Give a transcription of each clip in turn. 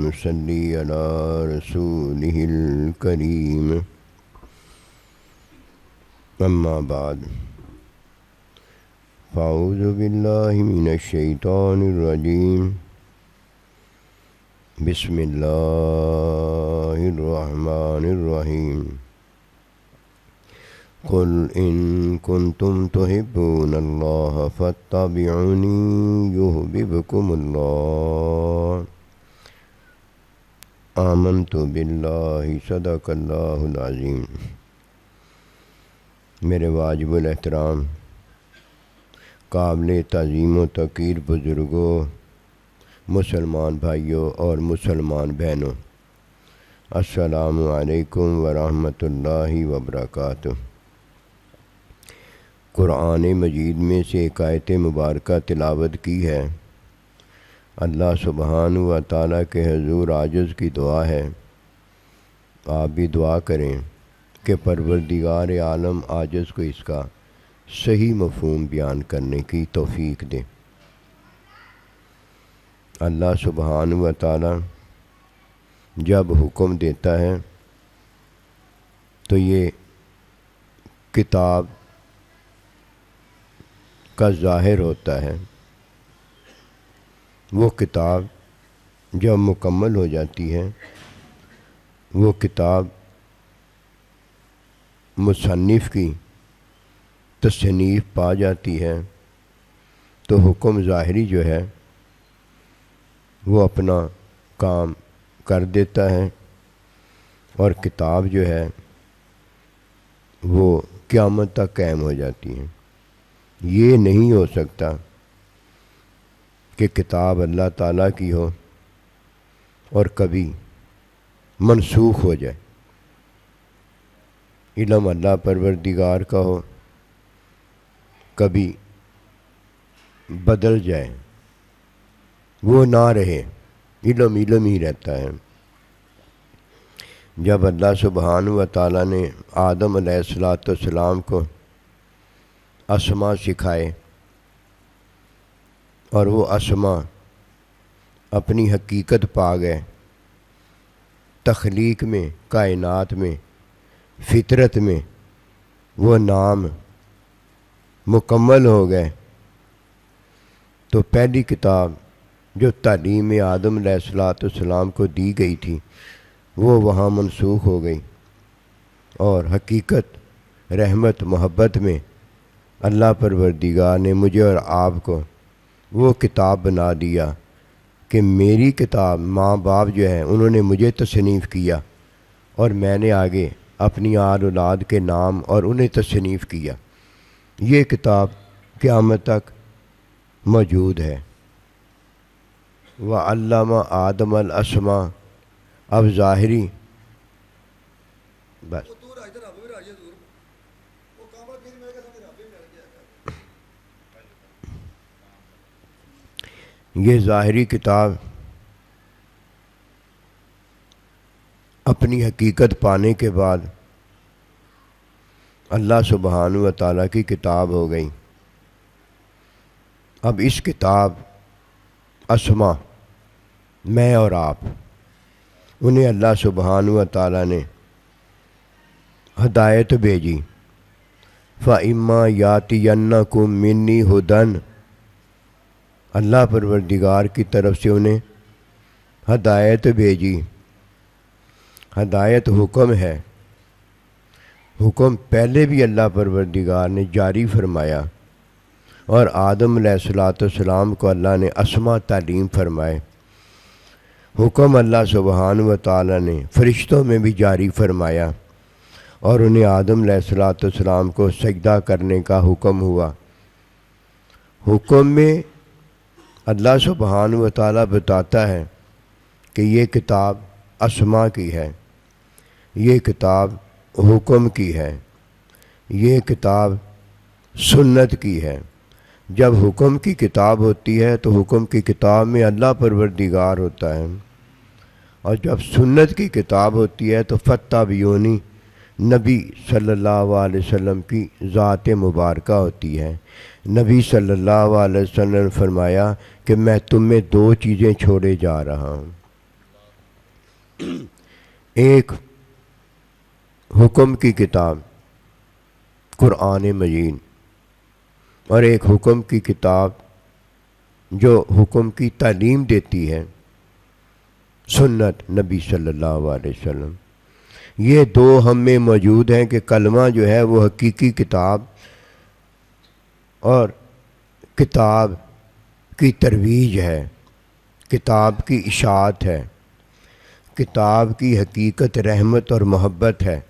ونصلي على رسوله الكريم أما بعد فأعوذ بالله من الشيطان الرجيم بسم الله الرحمن الرحيم قل إن كنتم تحبون الله فاتبعوني يحببكم الله آمنت بالله صدق اللہ العظیم۔ میرے واجب الاحترام قابل تعظیم و توقیر بزرگوں، مسلمان بھائیوں اور مسلمان بہنوں، السلام علیکم ورحمۃ اللہ وبرکاتہ۔ قرآن مجید میں سے ایک آیت مبارکہ تلاوت کی ہے۔ اللہ سبحانہ و تعالیٰ کے حضور عاجز کی دعا ہے، آپ بھی دعا کریں کہ پروردگار عالم عاجز کو اس کا صحیح مفہوم بیان کرنے کی توفیق دے۔ اللہ سبحانہ و تعالیٰ جب حکم دیتا ہے تو یہ کتاب کا ظاہر ہوتا ہے۔ وہ کتاب جب مکمل ہو جاتی ہے، وہ کتاب مصنف کی تصنیف پا جاتی ہے، تو حکم ظاہری جو ہے وہ اپنا کام کر دیتا ہے، اور کتاب جو ہے وہ قیامت تک قائم ہو جاتی ہے۔ یہ نہیں ہو سکتا کہ کتاب اللہ تعالیٰ کی ہو اور کبھی منسوخ ہو جائے۔ علم اللہ پروردگار کا ہو، کبھی بدل جائے، وہ نہ رہے، علم ہی رہتا ہے۔ جب اللہ سبحانہ و تعالیٰ نے آدم علیہ السلام کو اسماء سکھائے اور وہ اسماء اپنی حقیقت پا گئے، تخلیق میں، کائنات میں، فطرت میں وہ نام مکمل ہو گئے، تو پہلی کتاب جو تعلیم آدم علیہ السلام کو دی گئی تھی وہ وہاں منسوخ ہو گئی، اور حقیقت، رحمت، محبت میں اللہ پروردگار نے مجھے اور آپ کو وہ کتاب بنا دیا کہ میری کتاب، ماں باپ جو ہیں انہوں نے مجھے تصنیف کیا، اور میں نے آگے اپنی آل اولاد کے نام اور انہیں تصنیف کیا۔ یہ کتاب قیامت تک موجود ہے۔ وَعَلَّمَ آدَمَ الْأَسْمَاءَ، اب ظاہری بس یہ ظاہری کتاب اپنی حقیقت پانے کے بعد اللہ سبحانہ و تعالیٰ کی کتاب ہو گئی۔ اب اس کتاب اسماء، میں اور آپ، انہیں اللہ سبحانہ و تعالیٰ نے ہدایت بھیجی۔ فَإِمَّا يَأْتِيَنَّكُم مِّنِّي هُدًى، اللہ پروردگار کی طرف سے انہیں ہدایت بھیجی۔ ہدایت حکم ہے، حکم پہلے بھی اللہ پروردگار نے جاری فرمایا، اور آدم علیہ السلام کو اللہ نے اسماء تعلیم فرمائے۔ حکم اللہ سبحانہ و تعالیٰ نے فرشتوں میں بھی جاری فرمایا، اور انہیں آدم علیہ السلام کو سجدہ کرنے کا حکم ہوا۔ حکم میں اللہ سبحانہ و تعالیٰ بتاتا ہے کہ یہ کتاب اسماء کی ہے، یہ کتاب حکم کی ہے، یہ کتاب سنت کی ہے۔ جب حکم کی کتاب ہوتی ہے تو حکم کی کتاب میں اللہ پروردگار ہوتا ہے، اور جب سنت کی کتاب ہوتی ہے تو فاتبعونی نبی صلی اللہ علیہ وسلم کی ذات مبارکہ ہوتی ہے۔ نبی صلی اللہ علیہ وسلم نے فرمایا کہ میں تم میں دو چیزیں چھوڑے جا رہا ہوں۔ ایک حکم کی کتاب قرآن مجید اور ایک حکم کی کتاب جو حکم کی تعلیم دیتی ہے سنت نبی صلی اللہ علیہ وسلم. یہ دو ہم میں موجود ہیں کہ کلمہ جو ہے وہ حقیقی کتاب اور کتاب کی ترویج ہے، کتاب کی اشاعت ہے، کتاب کی حقیقت رحمت اور محبت ہے،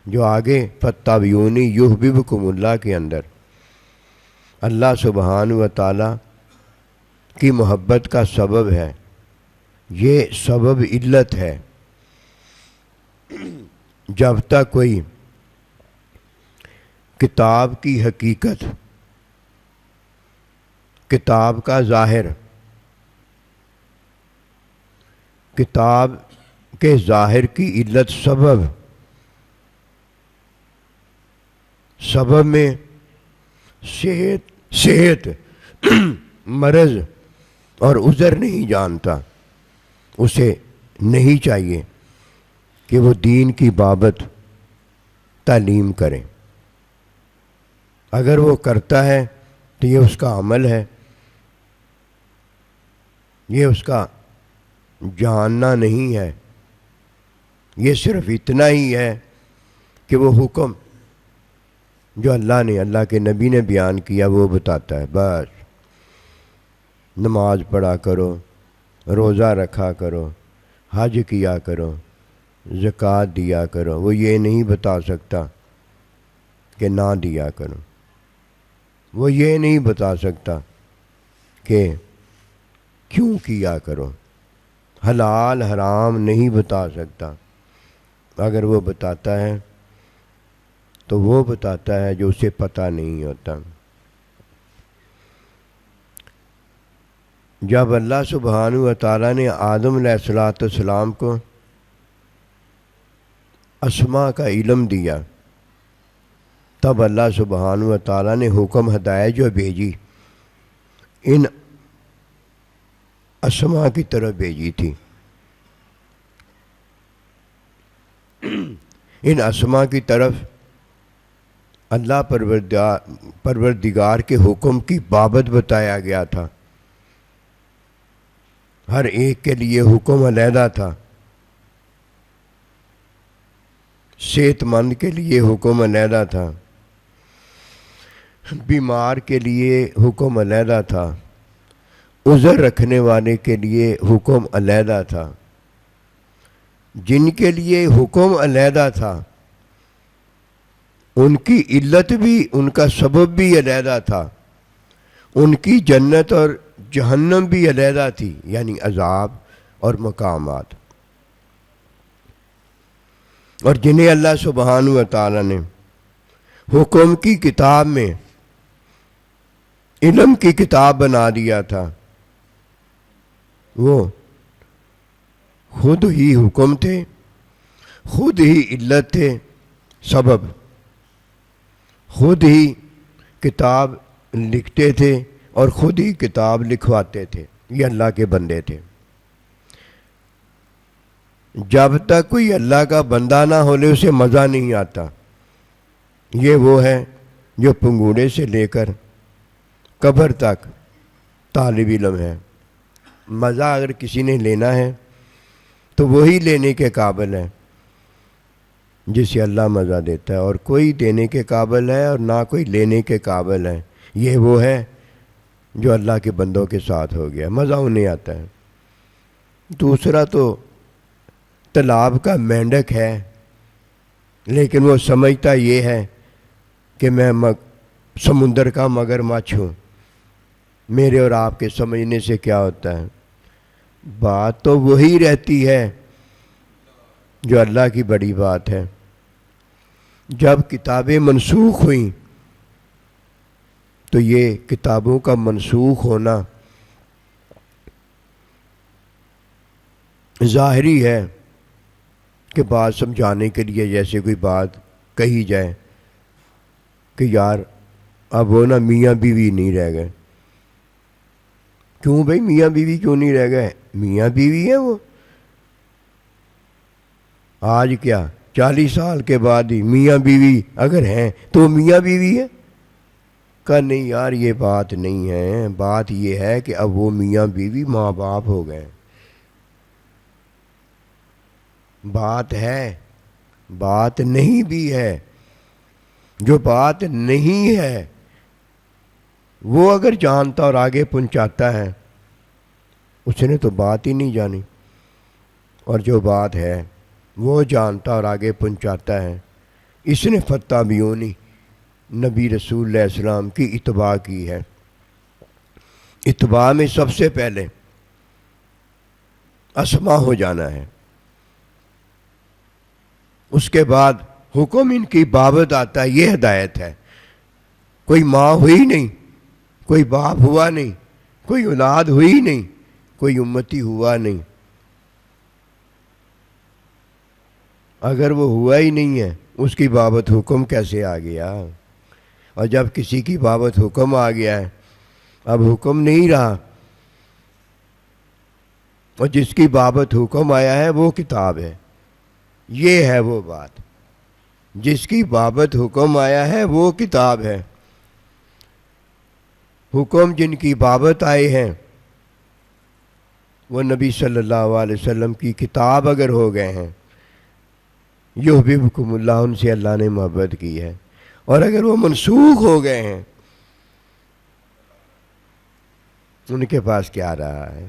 جو آگے فَاتَّبِعُونِی یُحْبِبْکُمُ اللہ کے اندر اللہ سبحانہ و تعالی کی محبت کا سبب ہے. یہ سبب علت ہے. جب تک کوئی کتاب کی حقیقت، کتاب کا ظاہر، کتاب کے ظاہر کی علت سبب میں صحت مرض اور عذر نہیں جانتا، اسے نہیں چاہیے کہ وہ دین کی بابت تعلیم کرے. اگر وہ کرتا ہے تو یہ اس کا عمل ہے، یہ اس کا جاننا نہیں ہے. یہ صرف اتنا ہی ہے کہ وہ حکم جو اللہ نے، اللہ کے نبی نے بیان کیا وہ بتاتا ہے. بس نماز پڑھا کرو، روزہ رکھا کرو، حج کیا کرو، زکوٰۃ دیا کرو. وہ یہ نہیں بتا سکتا کہ نہ دیا کرو. وہ یہ نہیں بتا سکتا کہ کیوں کیا کرو. حلال حرام نہیں بتا سکتا. اگر وہ بتاتا ہے تو وہ بتاتا ہے جو اسے پتہ نہیں ہوتا. جب اللہ سبحانہ و تعالیٰ نے آدم علیہ السلام کو اسماء کا علم دیا، تب اللہ سبحانہ و تعالیٰ نے حکم ہدایت جو بھیجی ان اسماء کی طرف بھیجی تھی. ان اسماء کی طرف اللہ پروردگار کے حکم کی بابت بتایا گیا تھا. ہر ایک کے لیے حکم علیحدہ تھا. صحت مند کے لیے حکم علیحدہ تھا، بیمار کے لیے حکم علیحدہ تھا، عذر رکھنے والے کے لیے حکم علیحدہ تھا. جن کے لیے حکم علیحدہ تھا ان کی علت بھی، ان کا سبب بھی علیحدہ تھا. ان کی جنت اور جہنم بھی علیحدہ تھی، یعنی عذاب اور مقامات. اور جنہیں اللہ سبحانہ و تعالی نے حکم کی کتاب میں علم کی کتاب بنا دیا تھا، وہ خود ہی حکم تھے، خود ہی علت تھے، سبب. خود ہی کتاب لکھتے تھے اور خود ہی کتاب لکھواتے تھے. یہ اللہ کے بندے تھے. جب تک کوئی اللہ کا بندہ نہ ہو لے اسے مزہ نہیں آتا. یہ وہ ہے جو پنگوڑے سے لے کر قبر تک طالب علم ہے. مزہ اگر کسی نے لینا ہے تو وہی لینے کے قابل ہے جسے اللہ مزہ دیتا ہے، اور کوئی دینے کے قابل ہے اور نہ کوئی لینے کے قابل ہے. یہ وہ ہے جو اللہ کے بندوں کے ساتھ ہو گیا، مزہ انہیں آتا ہے. دوسرا تو تالاب کا مینڈک ہے، لیکن وہ سمجھتا یہ ہے کہ میں سمندر کا مگر مچھ ہوں. میرے اور آپ کے سمجھنے سے کیا ہوتا ہے؟ بات تو وہی رہتی ہے جو اللہ کی بڑی بات ہے. جب کتابیں منسوخ ہوئیں تو یہ کتابوں کا منسوخ ہونا ظاہری ہے کہ بات سمجھانے کے لیے جیسے کوئی بات کہی جائے کہ یار اب وہ نا میاں بیوی نہیں رہ گئے. کیوں بھائی میاں بیوی کیوں نہیں رہ گئے؟ میاں بیوی ہیں وہ. آج کیا 40 سال کے بعد ہی میاں بیوی اگر ہیں تو میاں بیوی ہے؟ کہا نہیں یار یہ بات نہیں ہے، بات یہ ہے کہ اب وہ میاں بیوی ماں باپ ہو گئے۔ بات ہے، بات نہیں بھی ہے۔ جو بات نہیں ہے وہ اگر جانتا اور آگے پہنچاتا ہے اس نے تو بات ہی نہیں جانی، اور جو بات ہے وہ جانتا اور آگے پہنچاتا ہے، اس نے فتح بیونی نبی رسول اللہ علیہ السلام کی اتباع کی ہے۔ اتباع میں سب سے پہلے اسما ہو جانا ہے، اس کے بعد حکم ان کی بابت آتا ہے، یہ ہدایت ہے۔ کوئی ماں ہوئی نہیں، کوئی باپ ہوا نہیں، کوئی اولاد ہوئی نہیں، کوئی امتی ہوا نہیں۔ اگر وہ ہوا ہی نہیں ہے اس کی بابت حکم کیسے آ گیا؟ اور جب کسی کی بابت حکم آ گیا ہے اب حکم نہیں رہا، اور جس کی بابت حکم آیا ہے وہ کتاب ہے۔ یہ ہے وہ بات، جس کی بابت حکم آیا ہے وہ کتاب ہے۔ حکم جن کی بابت آئے ہیں وہ نبی صلی اللہ علیہ وسلم کی کتاب اگر ہو گئے ہیں، یحببکم اللہ، ان سے اللہ نے محبت کی ہے۔ اور اگر وہ منسوخ ہو گئے ہیں ان کے پاس کیا رہا ہے؟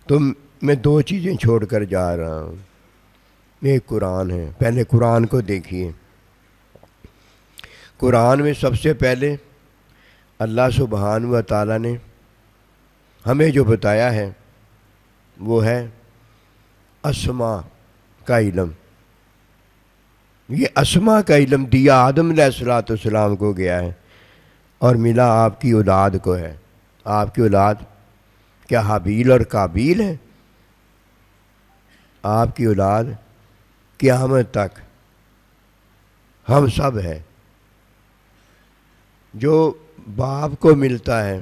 تو میں دو چیزیں چھوڑ کر جا رہا ہوں۔ ایک قرآن ہے، پہلے قرآن کو دیکھیے۔ قرآن میں سب سے پہلے اللہ سبحانہ و تعالیٰ نے ہمیں جو بتایا ہے وہ ہے اسماء کا علم۔ یہ اسماء کا علم دیا آدم علیہ السلام کو گیا ہے اور ملا آپ کی اولاد کو ہے۔ آپ کی اولاد کیا حابیل اور قابیل ہے؟ آپ کی اولاد قیامت تک ہم سب ہے۔ جو باپ کو ملتا ہے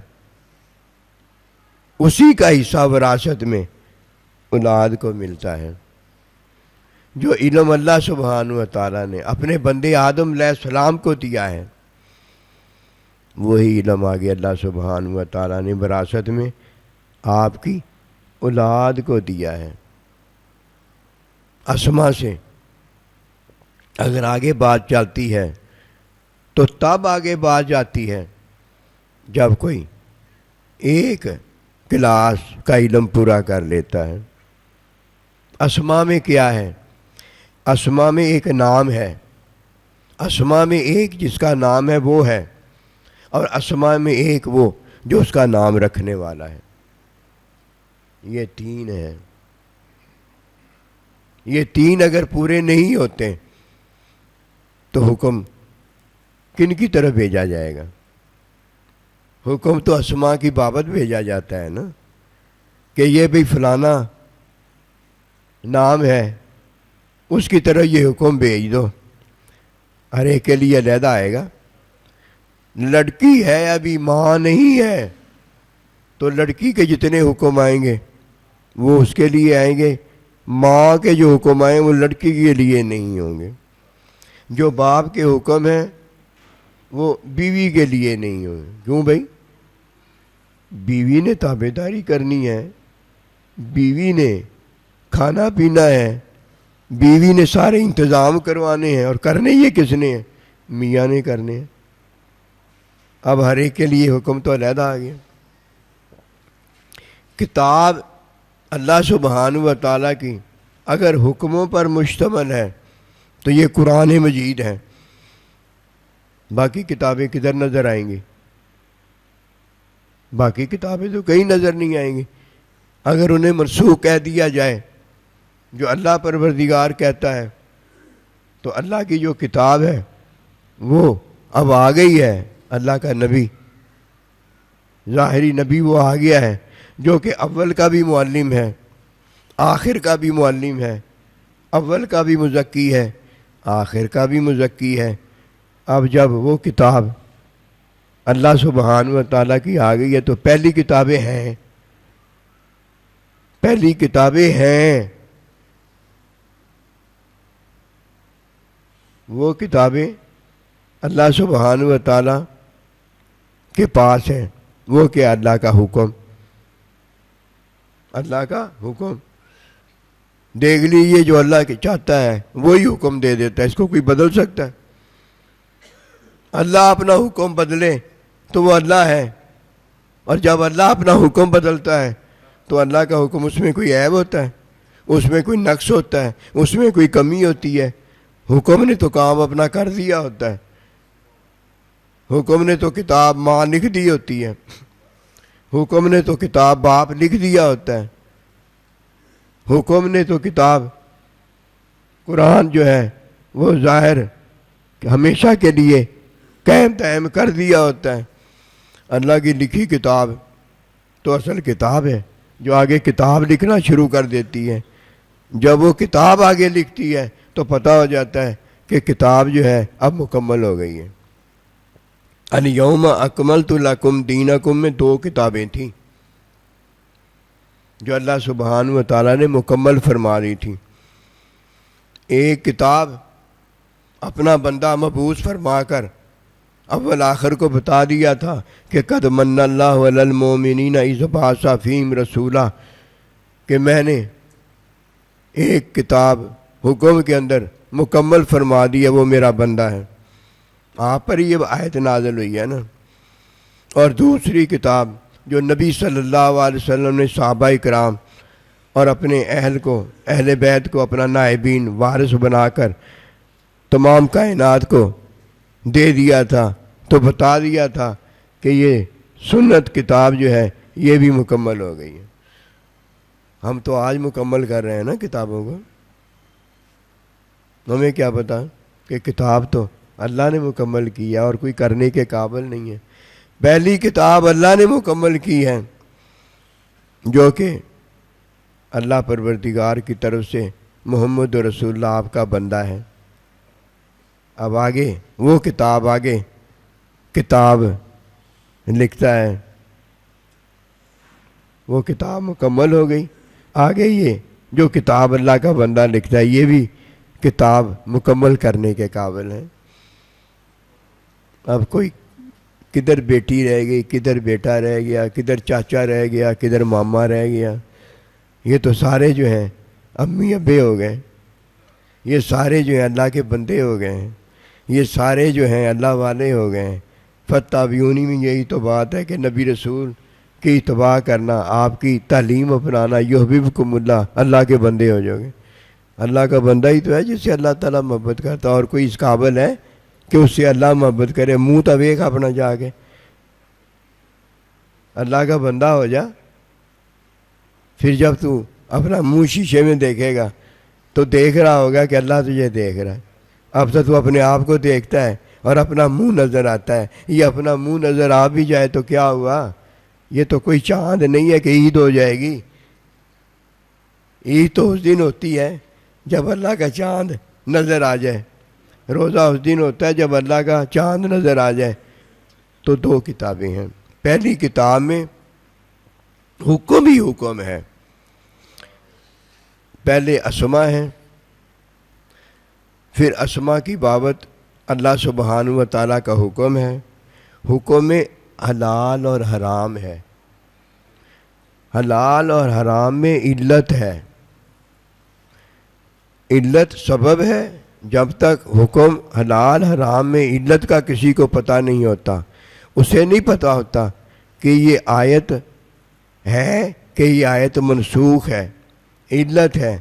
اسی کا حصہ وراثت میں اولاد کو ملتا ہے۔ جو علم اللہ سبحانہ و تعالیٰ نے اپنے بندے آدم علیہ السلام کو دیا ہے وہی علم آگے اللہ سبحانہ و تعالیٰ نے وراثت میں آپ کی اولاد کو دیا ہے۔ اسما سے اگر آگے بات چلتی ہے تو تب آگے بات جاتی ہے جب کوئی ایک کلاس کا علم پورا کر لیتا ہے۔ اسما میں کیا ہے؟ اسما میں ایک نام ہے، اسما میں ایک جس کا نام ہے وہ ہے، اور اسما میں ایک وہ جو اس کا نام رکھنے والا ہے۔ یہ تین ہے۔ یہ تین اگر پورے نہیں ہوتے تو حکم کن کی طرف بھیجا جائے گا؟ حکم تو اسما کی بابت بھیجا جاتا ہے نا، کہ یہ بھی فلانا نام ہے، اس کی طرف یہ حکم بھیج دو۔ ہر ایک کے لیے علیحدہ آئے گا۔ لڑکی ہے ابھی ماں نہیں ہے تو لڑکی کے جتنے حکم آئیں گے وہ اس کے لیے آئیں گے، ماں کے جو حکم آئیں وہ لڑکی کے لیے نہیں ہوں گے۔ جو باپ کے حکم ہیں وہ بیوی کے لیے نہیں ہوں گے۔ کیوں بھائی؟ بیوی نے تابعداری کرنی ہے، بیوی نے کھانا پینا ہے، بیوی نے سارے انتظام کروانے ہیں، اور کرنے یہ کس نے ہیں؟ میاں نے کرنے ہیں۔ اب ہر ایک کے لیے حکم تو علیحدہ آ گیا۔ کتاب اللہ سبحانہ و تعالیٰ کی اگر حکموں پر مشتمل ہے تو یہ قرآن مجید ہے۔ باقی کتابیں کدھر نظر آئیں گی؟ باقی کتابیں تو کہیں نظر نہیں آئیں گی۔ اگر انہیں منسوخ کہہ دیا جائے جو اللہ پروردگار کہتا ہے تو اللہ کی جو کتاب ہے وہ اب آ گئی ہے۔ اللہ کا نبی، ظاہری نبی وہ آ گیا ہے جو کہ اول کا بھی معلم ہے، آخر کا بھی معلم ہے، اول کا بھی مزکی ہے، آخر کا بھی مزکی ہے۔ اب جب وہ کتاب اللہ سبحانہ و تعالیٰ کی آ گئی ہے تو پہلی کتابیں ہیں، پہلی کتابیں ہیں، وہ کتابیں اللہ سبحانہ و تعالیٰ کے پاس ہیں. وہ کہ اللہ کا حکم، اللہ کا حکم دیکھ لیجیے. جو اللہ چاہتا ہے وہی حکم دے دیتا ہے، اس کو کوئی بدل سکتا ہے؟ اللہ اپنا حکم بدلے تو وہ اللہ ہے، اور جب اللہ اپنا حکم بدلتا ہے تو اللہ کا حکم اس میں کوئی عیب ہوتا ہے، اس میں کوئی نقص ہوتا ہے، اس میں کوئی کمی ہوتی ہے؟ حکم نے تو کام اپنا کر دیا ہوتا ہے. حکم نے تو کتاب ماں لکھ دی ہوتی ہے، حکم نے تو کتاب باپ لکھ دیا ہوتا ہے، حکم نے تو کتاب قرآن جو ہے وہ ظاہر ہمیشہ کے لیے قائم دائم کر دیا ہوتا ہے. اللہ کی لکھی کتاب تو اصل کتاب ہے جو آگے کتاب لکھنا شروع کر دیتی ہے. جب وہ کتاب آگے لکھتی ہے تو پتہ ہو جاتا ہے کہ کتاب جو ہے اب مکمل ہو گئی ہے. الیوم اکملت لکم دینکم میں 2 کتابیں تھیں جو اللہ سبحانہ و تعالیٰ نے مکمل فرما دی تھیں. ایک کتاب اپنا بندہ مبعوث فرما کر اول آخر کو بتا دیا تھا کہ قد من اللہ علی المومنین اذ بعث فیہم رسولا، کہ میں نے ایک کتاب حکم کے اندر مکمل فرما دیا، وہ میرا بندہ ہے. آپ پر یہ آیت نازل ہوئی ہے نا. اور دوسری کتاب جو نبی صلی اللہ علیہ وسلم نے صحابہ کرام اور اپنے اہل بیت کو اپنا نائبین وارث بنا کر تمام کائنات کو دے دیا تھا، تو بتا دیا تھا کہ یہ سنت کتاب جو ہے یہ بھی مکمل ہو گئی ہے. ہم تو آج مکمل کر رہے ہیں نا کتابوں کو. ہمیں کیا پتا کہ کتاب تو اللہ نے مکمل کی ہے اور کوئی کرنے کے قابل نہیں ہے. پہلی کتاب اللہ نے مکمل کی ہے جو کہ اللہ پروردگار کی طرف سے محمد رسول اللہ آپ کا بندہ ہے. اب آگے وہ کتاب کتاب لکھتا ہے، وہ کتاب مکمل ہو گئی. آگے یہ جو کتاب اللہ کا بندہ لکھتا ہے یہ بھی کتاب مکمل کرنے کے قابل ہے. اب کوئی کدھر بیٹی رہ گئی، کدھر بیٹا رہ گیا، کدھر چاچا رہ گیا، کدھر ماما رہ گیا. یہ تو سارے جو ہیں امی ابے ہو گئے، یہ سارے جو ہیں اللہ کے بندے ہو گئے ہیں، یہ سارے جو ہیں اللہ والے ہو گئے ہیں. فتابعونی میں یہی تو بات ہے کہ نبی رسول کی اتباع کرنا، آپ کی تعلیم اپنانا، یحببکم اللہ، اللہ کے بندے ہو جاؤ گے. اللہ کا بندہ ہی تو ہے جس سے اللہ تعالیٰ محبت کرتا، اور کوئی اس قابل ہے کہ اس سے اللہ محبت کرے؟ منہ تو دیکھ اپنا جا کے، اللہ کا بندہ ہو جا. پھر جب تو اپنا منہ شیشے میں دیکھے گا تو دیکھ رہا ہوگا کہ اللہ تجھے دیکھ رہا ہے. اب تو اپنے آپ کو دیکھتا ہے اور اپنا منہ نظر آتا ہے. یہ اپنا منہ نظر آ بھی جائے تو کیا ہوا؟ یہ تو کوئی چاند نہیں ہے کہ عید ہو جائے گی. عید تو اس دن ہوتی ہے جب اللہ کا چاند نظر آ جائے. روزہ اس دن ہوتا ہے جب اللہ کا چاند نظر آ جائے. تو 2 کتابیں ہیں. پہلی کتاب میں حکم ہی حکم ہے. پہلے اسما ہیں، پھر اسما کی بابت اللہ سبحانہ و تعالیٰ کا حکم ہے. حکم میں حلال اور حرام ہے. حلال اور حرام میں علت ہے. علت سبب ہے. جب تک حکم حلال حرام میں علت کا کسی کو پتہ نہیں ہوتا، اسے نہیں پتہ ہوتا کہ یہ آیت ہے کہ یہ آیت منسوخ ہے. علت ہے.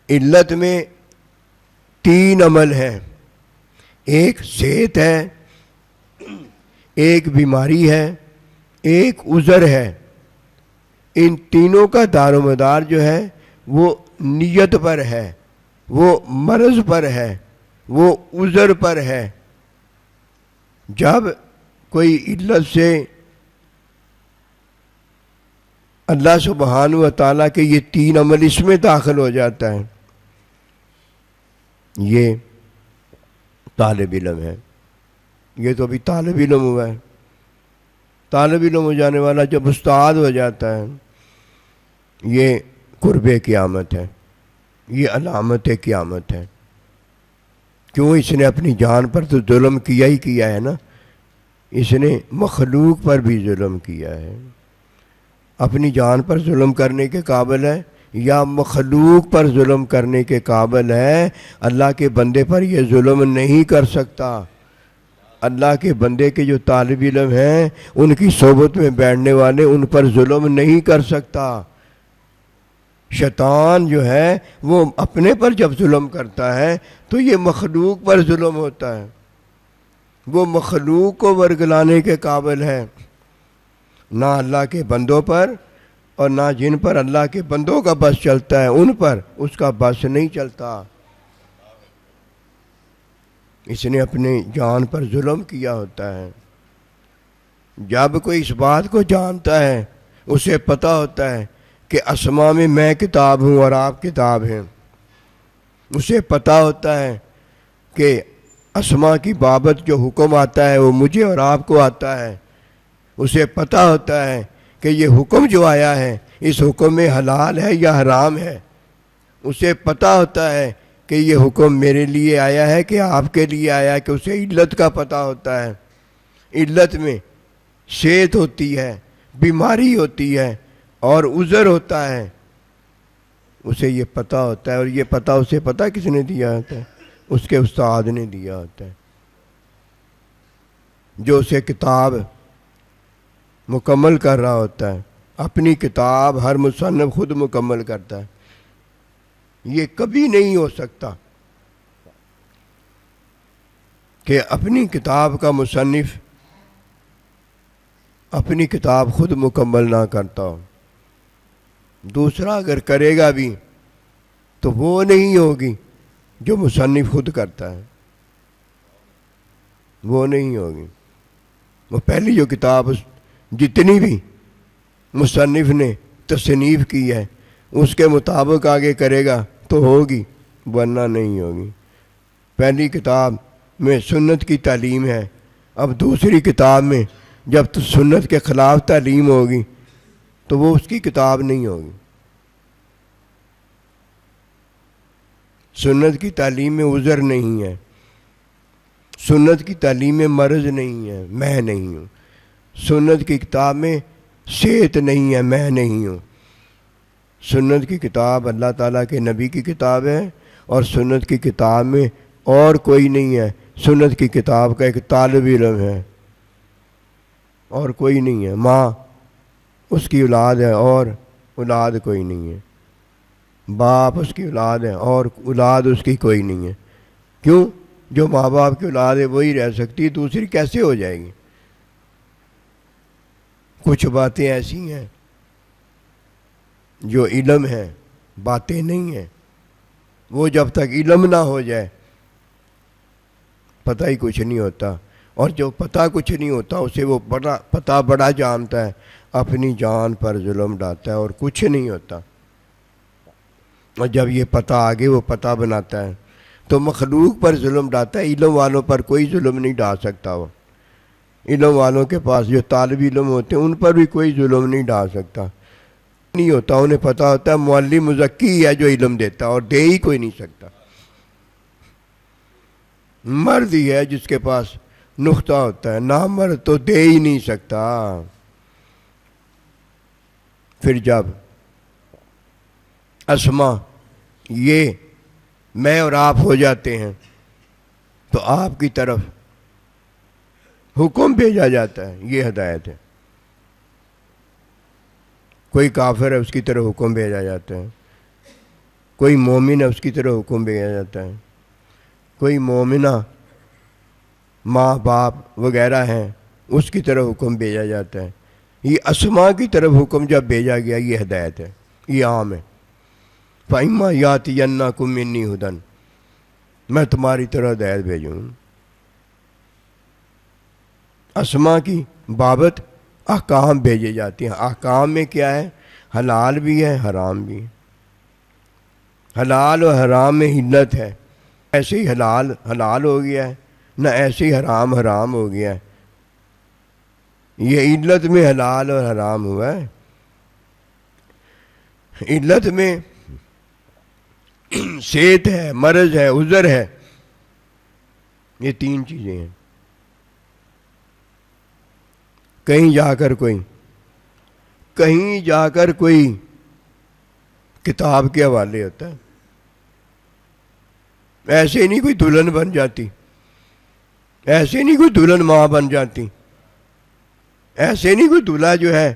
علت میں 3 عمل ہیں. ایک صحت ہے، ایک بیماری ہے، ایک عذر ہے. ان تینوں کا دار و مدار جو ہے وہ نیت پر ہے، وہ مرض پر ہے، وہ عذر پر ہے. جب کوئی علت سے اللہ سبحانہ و تعالیٰ کے یہ 3 عمل اس میں داخل ہو جاتا ہے، یہ طالب علم ہے. یہ تو ابھی طالب علم ہوا ہے. طالب علم ہو جانے والا جب استاد ہو جاتا ہے، یہ قرب قیامت ہے، یہ علامت قیامت ہے کیوں؟ اس نے اپنی جان پر تو ظلم کیا ہی کیا ہے نا، اس نے مخلوق پر بھی ظلم کیا ہے۔ اپنی جان پر ظلم کرنے کے قابل ہے یا مخلوق پر ظلم کرنے کے قابل ہے؟ اللہ کے بندے پر یہ ظلم نہیں کر سکتا۔ اللہ کے بندے کے جو طالب علم ہیں، ان کی صحبت میں بیٹھنے والے، ان پر ظلم نہیں کر سکتا۔ شیطان جو ہے وہ اپنے پر جب ظلم کرتا ہے تو یہ مخلوق پر ظلم ہوتا ہے، وہ مخلوق کو ورگلانے کے قابل ہے، نہ اللہ کے بندوں پر، اور نہ جن پر اللہ کے بندوں کا بس چلتا ہے ان پر اس کا بس نہیں چلتا۔ اس نے اپنی جان پر ظلم کیا ہوتا ہے۔ جب کوئی اس بات کو جانتا ہے، اسے پتہ ہوتا ہے کہ اسما میں میں کتاب ہوں اور آپ کتاب ہیں، اسے پتہ ہوتا ہے کہ اسما کی بابت جو حکم آتا ہے وہ مجھے اور آپ کو آتا ہے، اسے پتہ ہوتا ہے کہ یہ حکم جو آیا ہے اس حکم میں حلال ہے یا حرام ہے، اسے پتہ ہوتا ہے کہ یہ حکم میرے لیے آیا ہے کہ آپ کے لیے آیا ہے، کہ اسے علت کا پتہ ہوتا ہے۔ علت میں صحت ہوتی ہے، بیماری ہوتی ہے اور عذر ہوتا ہے، اسے یہ پتہ ہوتا ہے، اور یہ پتہ اسے پتہ کس نے دیا ہوتا ہے؟ اس کے استاد نے دیا ہوتا ہے، جو اسے کتاب مکمل کر رہا ہوتا ہے۔ اپنی کتاب ہر مصنف خود مکمل کرتا ہے، یہ کبھی نہیں ہو سکتا کہ اپنی کتاب کا مصنف اپنی کتاب خود مکمل نہ کرتا ہو۔ دوسرا اگر کرے گا بھی تو وہ نہیں ہوگی جو مصنف خود کرتا ہے، وہ نہیں ہوگی۔ وہ پہلی جو کتاب جتنی بھی مصنف نے تصنیف کی ہے اس کے مطابق آگے کرے گا تو ہوگی، ورنہ نہیں ہوگی۔ پہلی کتاب میں سنت کی تعلیم ہے، اب دوسری کتاب میں جب تو سنت کے خلاف تعلیم ہوگی تو وہ اس کی کتاب نہیں ہوگی۔ سنت کی تعلیم میں عذر نہیں ہے، سنت کی تعلیم میں مرض نہیں ہے، میں نہیں ہوں۔ سنت کی کتاب میں صحت نہیں ہے، میں نہیں ہوں۔ سنت کی کتاب اللہ تعالیٰ کے نبی کی کتاب ہے، اور سنت کی کتاب میں اور کوئی نہیں ہے۔ سنت کی کتاب کا ایک طالب علم ہے اور کوئی نہیں ہے، ماں اس کی اولاد ہے اور اولاد کوئی نہیں ہے، باپ اس کی اولاد ہے اور اولاد اس کی کوئی نہیں ہے۔ کیوں؟ جو ماں باپ کی اولاد ہے وہی رہ سکتی، دوسری کیسے ہو جائے گی؟ کچھ باتیں ایسی ہیں جو علم ہے، باتیں نہیں ہیں، وہ جب تک علم نہ ہو جائے پتہ ہی کچھ نہیں ہوتا، اور جو پتہ کچھ نہیں ہوتا اسے وہ پتہ بڑا جانتا ہے، اپنی جان پر ظلم ڈالتا ہے اور کچھ نہیں ہوتا۔ اور جب یہ پتہ آگے وہ پتہ بناتا ہے تو مخلوق پر ظلم ڈالتا ہے، علم والوں پر کوئی ظلم نہیں ڈال سکتا۔ وہ علم والوں کے پاس جو طالب علم ہوتے ہیں ان پر بھی کوئی ظلم نہیں ڈال سکتا، نہیں ہوتا، انہیں پتہ ہوتا ہے معلم مزکی ہے جو علم دیتا اور دے ہی کوئی نہیں سکتا۔ مرد ہی ہے جس کے پاس نقطہ ہوتا ہے، نامرد تو دے ہی نہیں سکتا۔ پھر جب اسما یہ میں اور آپ ہو جاتے ہیں تو آپ کی طرف حکم بھیجا جاتا ہے، یہ ہدایت ہے۔ کوئی کافر ہے اس کی طرف حکم بھیجا جاتا ہے، کوئی مومن ہے اس کی طرف حکم بھیجا جاتا ہے، کوئی مومنہ ماں باپ وغیرہ ہیں اس کی طرف حکم بھیجا جاتا ہے۔ یہ اسما کی طرف حکم جب بھیجا گیا یہ ہدایت ہے، یہ عام ہے۔ فَإِمَّا يَأْتِيَنَّكُم مِّنِّي هُدًى، میں تمہاری طرح ہدایت بھیجوں۔ اسما کی بابت احکام بھیجے جاتے ہیں۔ احکام میں کیا ہے؟ حلال بھی ہے، حرام بھی ہے۔ حلال و حرام میں علت ہے، ایسے ہی حلال حلال ہو گیا ہے، نہ ایسے ہی حرام حرام ہو گیا ہے، یہ علت میں حلال اور حرام ہوا ہے۔ علت میں صحت ہے، مرض ہے، عذر ہے، یہ تین چیزیں ہیں. کہیں جا کر کوئی کتاب کے حوالے ہوتا ہے. ایسے نہیں کوئی دلہن بن جاتی، ایسے نہیں کوئی دلہن ماں بن جاتی، ایسے نہیں کوئی دلہا جو ہے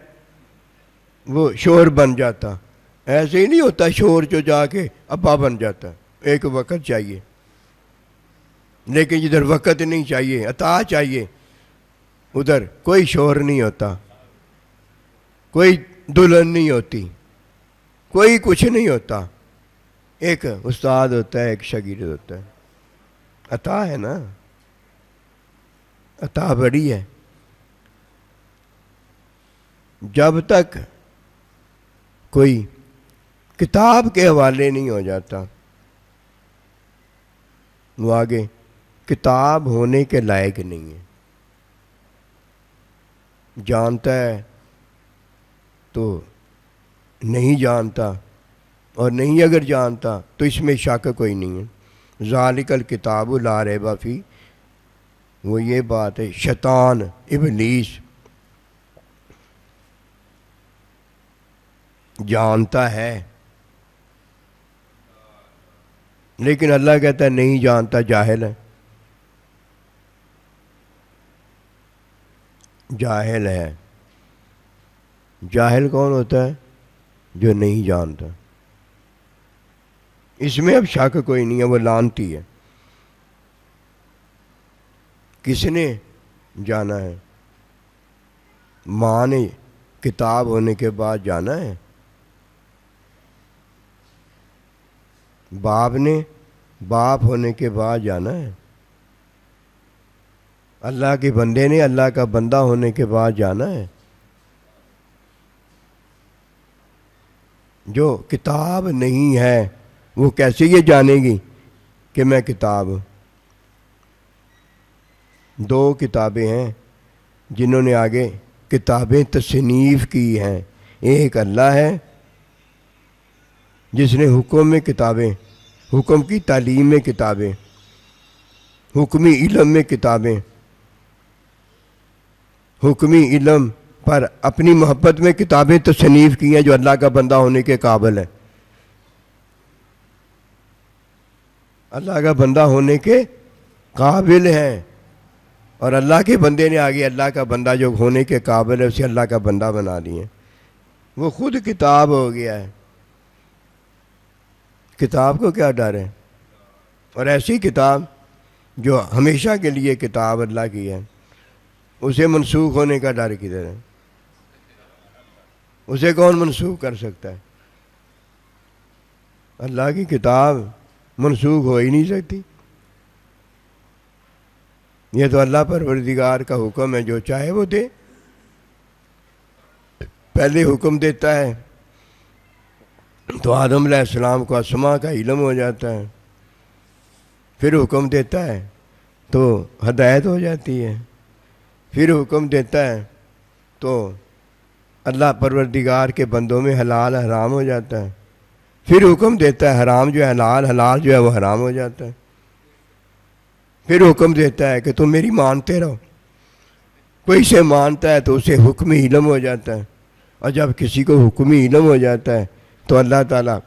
وہ شوہر بن جاتا. ایسے ہی نہیں ہوتا شوہر جو جا کے ابا بن جاتا. ایک وقت چاہیے، لیکن جدھر وقت نہیں چاہیے، عطا چاہیے، ادھر کوئی شوہر نہیں ہوتا، کوئی دلہن نہیں ہوتی، کوئی کچھ نہیں ہوتا. ایک استاد ہوتا ہے، ایک شاگرد ہوتا ہے. عطا ہے نا، عطا بڑی ہے. جب تک کوئی کتاب کے حوالے نہیں ہو جاتا، وہ آگے کتاب ہونے کے لائق نہیں ہے. جانتا ہے تو نہیں جانتا، اور نہیں اگر جانتا تو اس میں شک کوئی نہیں ہے. ذالک الکتاب لا ریب فیہ، وہ یہ بات ہے. شیطان ابلیس جانتا ہے، لیکن اللہ کہتا ہے نہیں جانتا، جاہل ہے. جاہل ہے. جاہل کون ہوتا ہے؟ جو نہیں جانتا. اس میں اب شک کوئی نہیں ہے، وہ لعنتی ہے. کس نے جانا ہے؟ ماں نے کتاب ہونے کے بعد جانا ہے؟ باپ نے باپ ہونے کے بعد جانا ہے؟ اللہ کے بندے نے اللہ کا بندہ ہونے کے بعد جانا ہے؟ جو کتاب نہیں ہے وہ کیسے یہ جانے گی کہ میں کتاب ہوں؟ دو کتابیں ہیں جنہوں نے آگے کتابیں تصنیف کی ہیں. ایک اللہ ہے جس نے حکم میں کتابیں، حکم کی تعلیم میں کتابیں، حکمی علم میں کتابیں، حکمی علم پر اپنی محبت میں کتابیں تصنیف کی ہیں جو اللہ کا بندہ ہونے کے قابل ہے. اللہ کا بندہ ہونے کے قابل ہیں، اور اللہ کے بندے نے آگے اللہ کا بندہ جو ہونے کے قابل ہے اسے اللہ کا بندہ بنا دیے. وہ خود کتاب ہو گیا ہے. کتاب کو کیا ڈر ہے؟ اور ایسی کتاب جو ہمیشہ کے لیے کتاب اللہ کی ہے، اسے منسوخ ہونے کا ڈر کدھر ہے؟ اسے کون منسوخ کر سکتا ہے؟ اللہ کی کتاب منسوخ ہو ہی نہیں سکتی. یہ تو اللہ پروردگار کا حکم ہے، جو چاہے وہ دے. پہلے حکم دیتا ہے تو آدم علیہ السلام کو اسماء کا علم ہو جاتا ہے، پھر حکم دیتا ہے تو ہدایت ہو جاتی ہے، پھر حکم دیتا ہے تو اللہ پروردگار کے بندوں میں حلال حرام ہو جاتا ہے، پھر حکم دیتا ہے حرام جو ہے حلال، حلال جو ہے وہ حرام ہو جاتا ہے. پھر حکم دیتا ہے کہ تم میری مانتے رہو. کوئی سے مانتا ہے تو اسے حکمی علم ہو جاتا ہے، اور جب کسی کو حکمی علم ہو جاتا ہے تو اللہ تعالیٰ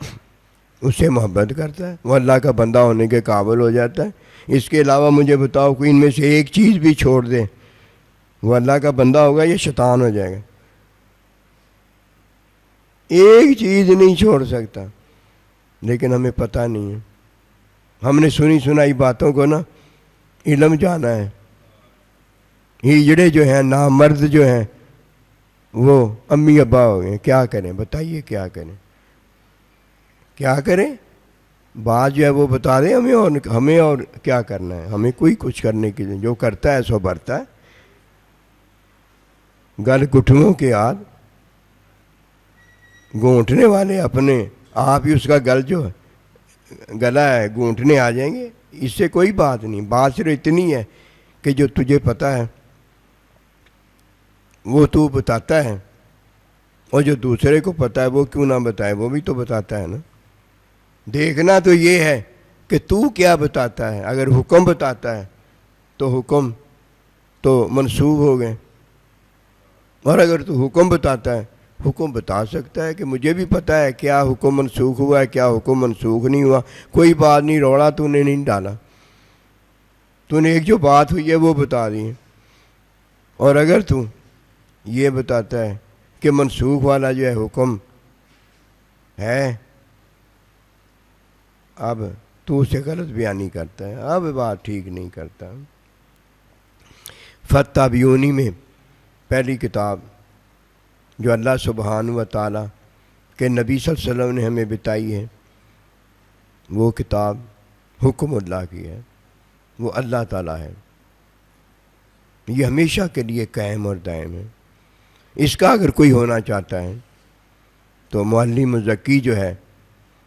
اس سے محبت کرتا ہے، وہ اللہ کا بندہ ہونے کے قابل ہو جاتا ہے. اس کے علاوہ مجھے بتاؤ کوئی ان میں سے ایک چیز بھی چھوڑ دے، وہ اللہ کا بندہ ہوگا یا شیطان ہو جائے گا؟ ایک چیز نہیں چھوڑ سکتا. لیکن ہمیں پتہ نہیں ہے. ہم نے سنی سنائی باتوں کو نا علم جانا ہے. ہجڑے جو ہیں، نامرد جو ہیں، وہ امی ابا ہو گئے. کیا کریں بتائیے، کیا کریں؟ کیا کریں؟ بات جو ہے وہ بتا دیں ہمیں، اور کیا کرنا ہے؟ ہمیں کوئی کچھ کرنے کی نہیں. جو کرتا ہے سو بھرتا ہے. گل گٹھنوں کے ہاتھ گونٹنے والے اپنے آپ ہی اس کا گل جو گلا ہے گونٹنے آ جائیں گے. اس سے کوئی بات نہیں. بات صرف اتنی ہے کہ جو تجھے پتہ ہے وہ تو بتاتا ہے، اور جو دوسرے کو پتہ ہے وہ کیوں نہ بتائے، وہ بھی تو بتاتا ہے نا. دیکھنا تو یہ ہے کہ تو کیا بتاتا ہے. اگر حکم بتاتا ہے تو حکم تو منسوخ ہو گئے. اور اگر تو حکم بتاتا ہے، حکم بتا سکتا ہے کہ مجھے بھی پتہ ہے کیا حکم منسوخ ہوا ہے، کیا حکم منسوخ نہیں ہوا. کوئی بات نہیں، روڑا تو نے نہیں ڈالا، تو نے ایک جو بات ہوئی ہے وہ بتا دی. اور اگر تو یہ بتاتا ہے کہ منسوخ والا جو ہے حکم ہے، اب تو اسے غلط بیانی کرتا ہے، اب بات ٹھیک نہیں کرتا. فتابیونی میں پہلی کتاب جو اللہ سبحانہ و تعالیٰ کے نبی صلی اللہ علیہ وسلم نے ہمیں بتائی ہے، وہ کتاب حکم اللہ کی ہے، وہ اللہ تعالیٰ ہے. یہ ہمیشہ کے لیے قائم اور دائم ہے. اس کا اگر کوئی ہونا چاہتا ہے تو معلم مزکی جو ہے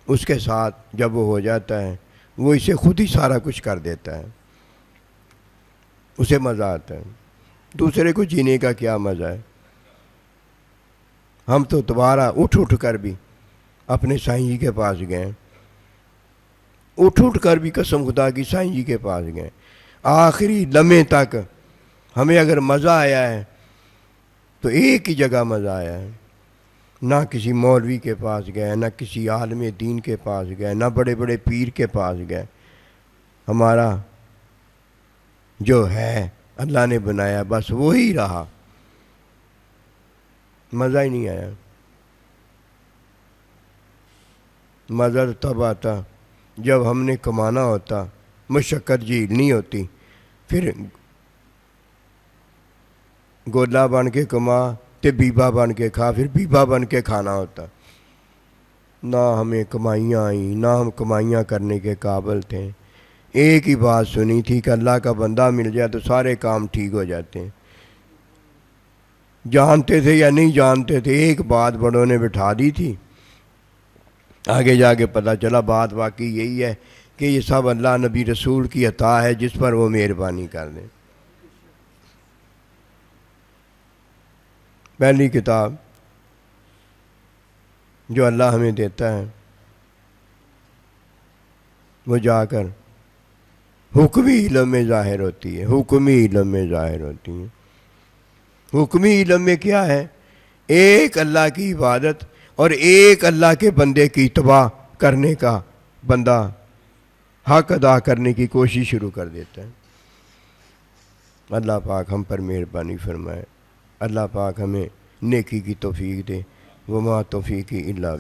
اس کے ساتھ جب وہ ہو جاتا ہے وہ اسے خود ہی سارا کچھ کر دیتا ہے، اسے مزہ آتا ہے. دوسرے کو جینے کا کیا مزہ ہے؟ ہم تو دوبارہ اٹھ کر بھی اپنے سائیں جی کے پاس گئے، اٹھ کر بھی قسم خدا کی سائیں جی کے پاس گئے. آخری لمحے تک ہمیں اگر مزہ آیا ہے تو ایک ہی جگہ مزہ آیا ہے. نہ کسی مولوی کے پاس گئے، نہ کسی عالم دین کے پاس گئے، نہ بڑے بڑے پیر کے پاس گئے. ہمارا جو ہے اللہ نے بنایا بس وہی رہا، مزہ ہی نہیں آیا. مزہ تب آتا جب ہم نے کمانا ہوتا، مشقت جھیلنی ہوتی، پھر گولا بن کے کما تے بیبا بن کے کھا، پھر بیبا بن کے کھانا ہوتا. نہ ہمیں کمائیاں آئیں، نہ ہم کمائیاں کرنے کے قابل تھے. ایک ہی بات سنی تھی کہ اللہ کا بندہ مل جائے تو سارے کام ٹھیک ہو جاتے ہیں. جانتے تھے یا نہیں جانتے تھے، ایک بات بڑوں نے بٹھا دی تھی. آگے جا کے پتہ چلا بات واقعی یہی ہے کہ یہ سب اللہ نبی رسول کی عطا ہے جس پر وہ مہربانی کر دیں. پہلی کتاب جو اللہ ہمیں دیتا ہے وہ جا کر حکمی علم میں ظاہر ہوتی ہے. حکمی علم میں ظاہر ہوتی ہے. حکمی علم میں کیا ہے؟ ایک اللہ کی عبادت اور ایک اللہ کے بندے کی اتباع کرنے کا بندہ حق ادا کرنے کی کوشش شروع کر دیتا ہے. اللہ پاک ہم پر مہربانی فرمائے. اللہ پاک ہمیں نیکی کی توفیق دے. وما توفیقی الا